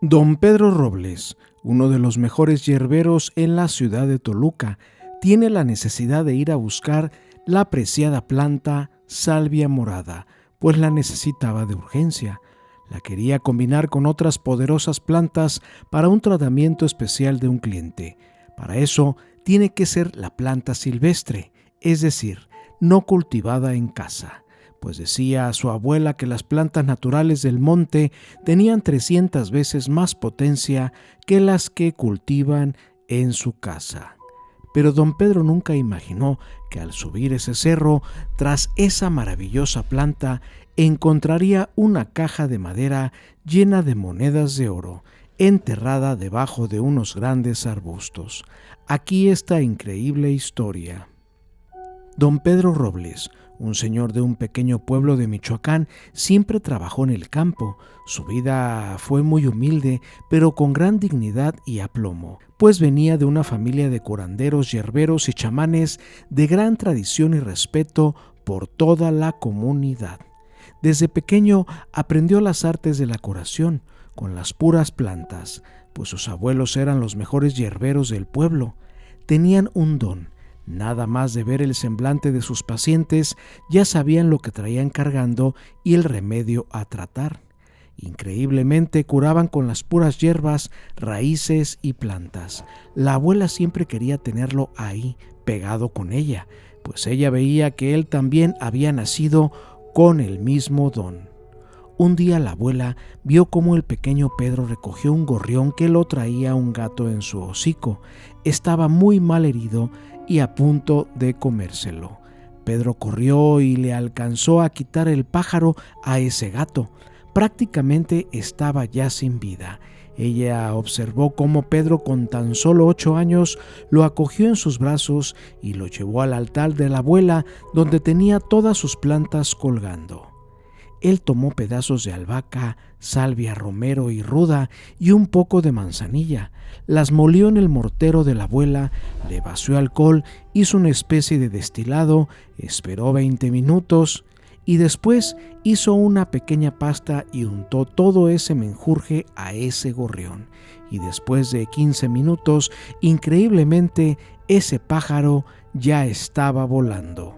Don Pedro Robles, uno de los mejores yerberos en la ciudad de Toluca, tiene la necesidad de ir a buscar la apreciada planta salvia morada, pues la necesitaba de urgencia. La quería combinar con otras poderosas plantas para un tratamiento especial de un cliente. Para eso tiene que ser la planta silvestre, es decir, no cultivada en casa, pues decía a su abuela que las plantas naturales del monte tenían 300 veces más potencia que las que cultivan en su casa. Pero don Pedro nunca imaginó que al subir ese cerro, tras esa maravillosa planta, encontraría una caja de madera llena de monedas de oro, enterrada debajo de unos grandes arbustos. Aquí esta increíble historia. Don Pedro Robles, un señor de un pequeño pueblo de Michoacán, siempre trabajó en el campo. Su vida fue muy humilde, pero con gran dignidad y aplomo, pues venía de una familia de curanderos, yerberos y chamanes de gran tradición y respeto por toda la comunidad. Desde pequeño aprendió las artes de la curación con las puras plantas, pues sus abuelos eran los mejores yerberos del pueblo. Tenían un don. Nada más de ver el semblante de sus pacientes, ya sabían lo que traían cargando y el remedio a tratar. Increíblemente curaban con las puras hierbas, raíces y plantas. La abuela siempre quería tenerlo ahí, pegado con ella, pues ella veía que él también había nacido con el mismo don. Un día la abuela vio cómo el pequeño Pedro recogió un gorrión que lo traía un gato en su hocico. Estaba muy mal herido y a punto de comérselo. Pedro corrió y le alcanzó a quitar el pájaro a ese gato. Prácticamente estaba ya sin vida. Ella observó cómo Pedro, con tan solo 8 años, lo acogió en sus brazos y lo llevó al altar de la abuela, donde tenía todas sus plantas colgando. Él tomó pedazos de albahaca, salvia, romero y ruda y un poco de manzanilla. Las molió en el mortero de la abuela, le vació alcohol, hizo una especie de destilado, esperó 20 minutos y después hizo una pequeña pasta y untó todo ese menjurje a ese gorrión. Y después de 15 minutos, increíblemente, ese pájaro ya estaba volando.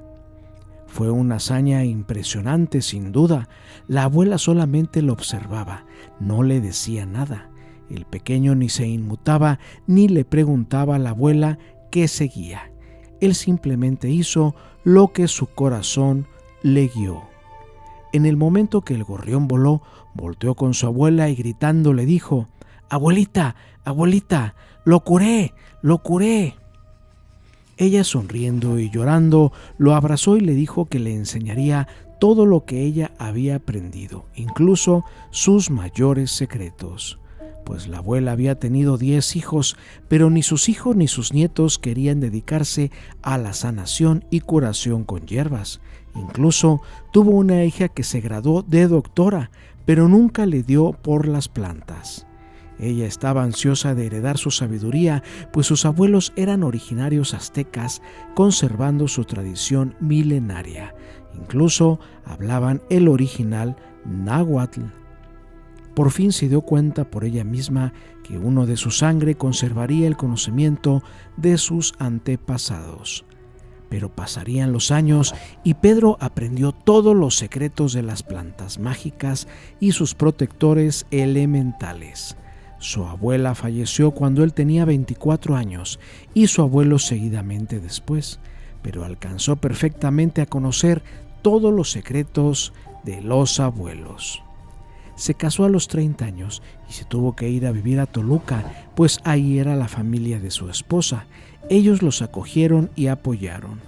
Fue una hazaña impresionante, sin duda. La abuela solamente lo observaba, no le decía nada. El pequeño ni se inmutaba ni le preguntaba a la abuela qué seguía. Él simplemente hizo lo que su corazón le guió. En el momento que el gorrión voló, volteó con su abuela y gritando le dijo: «Abuelita, abuelita, lo curé, lo curé». Ella, sonriendo y llorando, lo abrazó y le dijo que le enseñaría todo lo que ella había aprendido, incluso sus mayores secretos. Pues la abuela había tenido 10 hijos, pero ni sus hijos ni sus nietos querían dedicarse a la sanación y curación con hierbas. Incluso tuvo una hija que se graduó de doctora, pero nunca le dio por las plantas. Ella estaba ansiosa de heredar su sabiduría, pues sus abuelos eran originarios aztecas, conservando su tradición milenaria. Incluso hablaban el original náhuatl. Por fin se dio cuenta por ella misma que uno de su sangre conservaría el conocimiento de sus antepasados. Pero pasarían los años y Pedro aprendió todos los secretos de las plantas mágicas y sus protectores elementales. Su abuela falleció cuando él tenía 24 años y su abuelo seguidamente después, pero alcanzó perfectamente a conocer todos los secretos de los abuelos. Se casó a los 30 años y se tuvo que ir a vivir a Toluca, pues ahí era la familia de su esposa. Ellos los acogieron y apoyaron.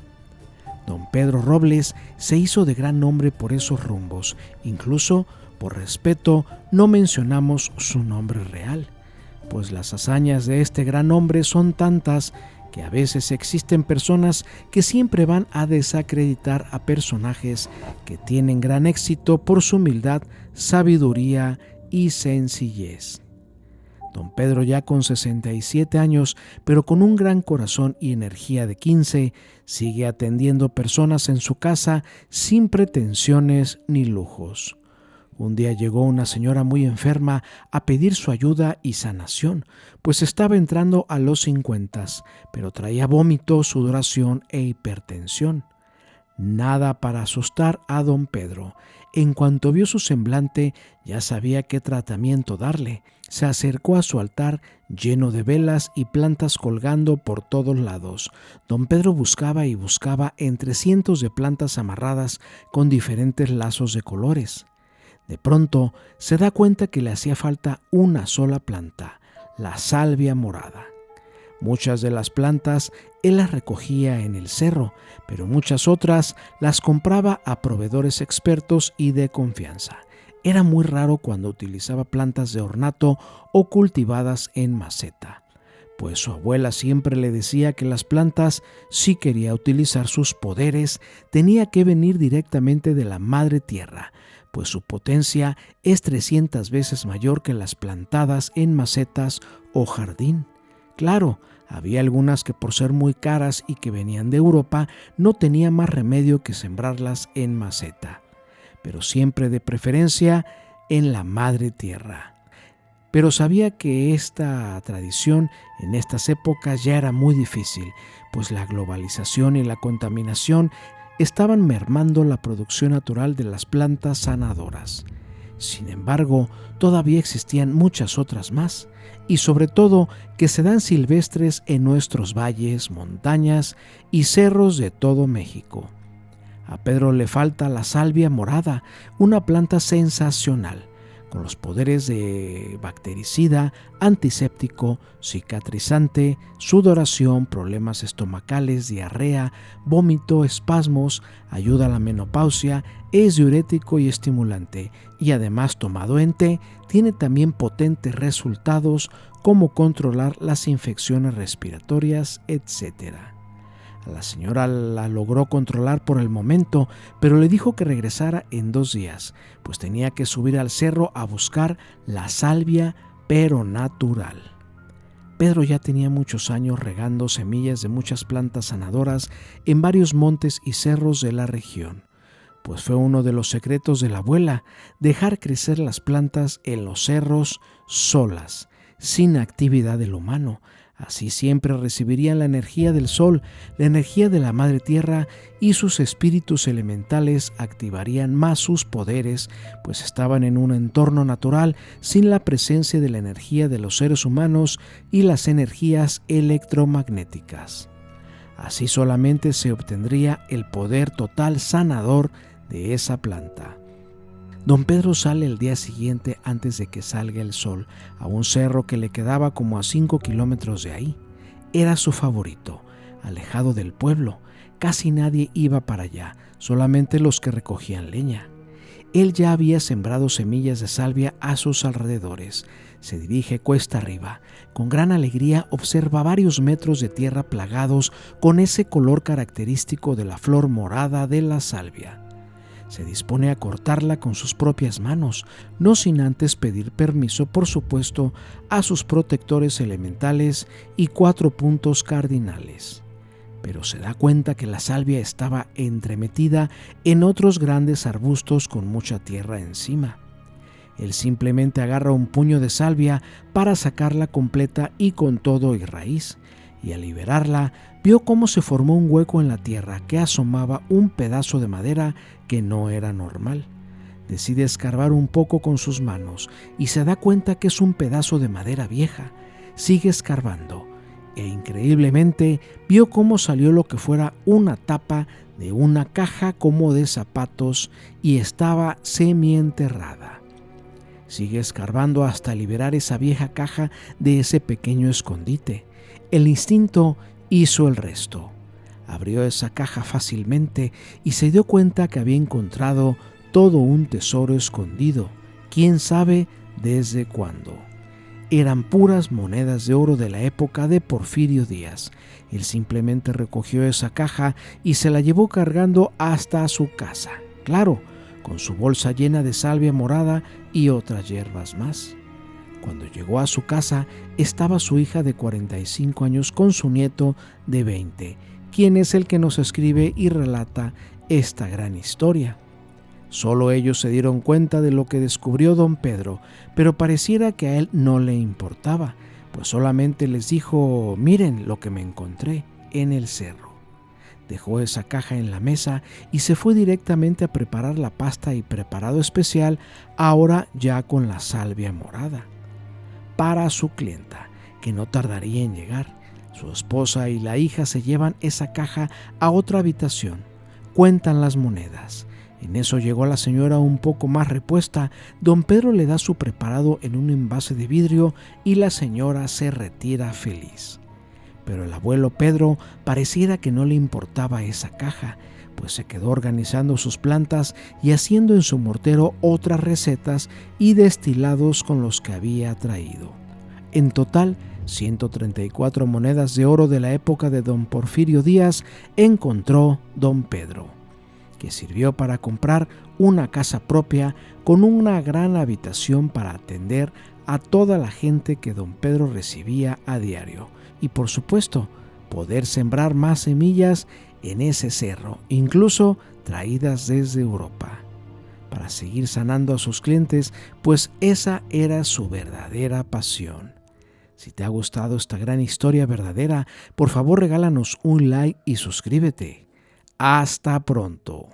Don Pedro Robles se hizo de gran nombre por esos rumbos. Incluso, por respeto, no mencionamos su nombre real, pues las hazañas de este gran hombre son tantas que a veces existen personas que siempre van a desacreditar a personajes que tienen gran éxito por su humildad, sabiduría y sencillez. Don Pedro, ya con 67 años, pero con un gran corazón y energía de 15, sigue atendiendo personas en su casa sin pretensiones ni lujos. Un día llegó una señora muy enferma a pedir su ayuda y sanación, pues estaba entrando a los 50, pero traía vómito, sudoración e hipertensión. Nada para asustar a don Pedro. En cuanto vio su semblante, ya sabía qué tratamiento darle. Se acercó a su altar lleno de velas y plantas colgando por todos lados. Don Pedro buscaba y buscaba entre cientos de plantas amarradas con diferentes lazos de colores. De pronto se da cuenta que le hacía falta una sola planta, la salvia morada. Muchas de las plantas él las recogía en el cerro, pero muchas otras las compraba a proveedores expertos y de confianza. Era muy raro cuando utilizaba plantas de ornato o cultivadas en maceta, pues su abuela siempre le decía que las plantas, si quería utilizar sus poderes, tenía que venir directamente de la madre tierra, pues su potencia es 300 veces mayor que las plantadas en macetas o jardín. Claro, había algunas que por ser muy caras y que venían de Europa no tenía más remedio que sembrarlas en maceta, pero siempre de preferencia en la madre tierra. Pero sabía que esta tradición en estas épocas ya era muy difícil, pues la globalización y la contaminación estaban mermando la producción natural de las plantas sanadoras. Sin embargo, todavía existían muchas otras más, y sobre todo que se dan silvestres en nuestros valles, montañas y cerros de todo México. A Pedro le falta la salvia morada, una planta sensacional, con los poderes de bactericida, antiséptico, cicatrizante, sudoración, problemas estomacales, diarrea, vómito, espasmos, ayuda a la menopausia, es diurético y estimulante, y además tomado en té, tiene también potentes resultados como controlar las infecciones respiratorias, etc. A la señora la logró controlar por el momento, pero le dijo que regresara en 2 días, pues tenía que subir al cerro a buscar la salvia, pero natural. Pedro ya tenía muchos años regando semillas de muchas plantas sanadoras en varios montes y cerros de la región, pues fue uno de los secretos de la abuela, dejar crecer las plantas en los cerros solas, sin actividad del humano. Así siempre recibirían la energía del sol, la energía de la madre tierra, y sus espíritus elementales activarían más sus poderes, pues estaban en un entorno natural sin la presencia de la energía de los seres humanos y las energías electromagnéticas. Así solamente se obtendría el poder total sanador de esa planta. Don Pedro sale el día siguiente antes de que salga el sol a un cerro que le quedaba como a 5 kilómetros de ahí. Era su favorito, alejado del pueblo. Casi nadie iba para allá, solamente los que recogían leña. Él ya había sembrado semillas de salvia a sus alrededores. Se dirige cuesta arriba. Con gran alegría observa varios metros de tierra plagados con ese color característico de la flor morada de la salvia. Se dispone a cortarla con sus propias manos, no sin antes pedir permiso, por supuesto, a sus protectores elementales y 4 puntos cardinales. Pero se da cuenta que la salvia estaba entremetida en otros grandes arbustos con mucha tierra encima. Él simplemente agarra un puño de salvia para sacarla completa y con todo y raíz, y al liberarla vio cómo se formó un hueco en la tierra que asomaba un pedazo de madera que no era normal. Decide escarbar un poco con sus manos y se da cuenta que es un pedazo de madera vieja. Sigue escarbando e increíblemente vio cómo salió lo que fuera una tapa de una caja como de zapatos y estaba semienterrada. Sigue escarbando hasta liberar esa vieja caja de ese pequeño escondite. El instinto hizo el resto. Abrió esa caja fácilmente y se dio cuenta que había encontrado todo un tesoro escondido, quién sabe desde cuándo. Eran puras monedas de oro de la época de Porfirio Díaz. Él simplemente recogió esa caja y se la llevó cargando hasta su casa. Claro, con su bolsa llena de salvia morada y otras hierbas más. Cuando llegó a su casa, estaba su hija de 45 años con su nieto de 20, quien es el que nos escribe y relata esta gran historia. Solo ellos se dieron cuenta de lo que descubrió don Pedro, pero pareciera que a él no le importaba, pues solamente les dijo: miren lo que me encontré en el cerro. Dejó esa caja en la mesa y se fue directamente a preparar la pasta y preparado especial, ahora ya con la salvia morada, para su clienta, que no tardaría en llegar. Su esposa y la hija se llevan esa caja a otra habitación, cuentan las monedas. En eso llegó la señora un poco más repuesta. Don Pedro le da su preparado en un envase de vidrio y la señora se retira feliz. Pero el abuelo Pedro pareciera que no le importaba esa caja, pues se quedó organizando sus plantas y haciendo en su mortero otras recetas y destilados con los que había traído. En total, 134 monedas de oro de la época de don Porfirio Díaz encontró don Pedro, que sirvió para comprar una casa propia con una gran habitación para atender a toda la gente que don Pedro recibía a diario y, por supuesto, poder sembrar más semillas en ese cerro, incluso traídas desde Europa, para seguir sanando a sus clientes, pues esa era su verdadera pasión. Si te ha gustado esta gran historia verdadera, por favor regálanos un like y suscríbete. Hasta pronto.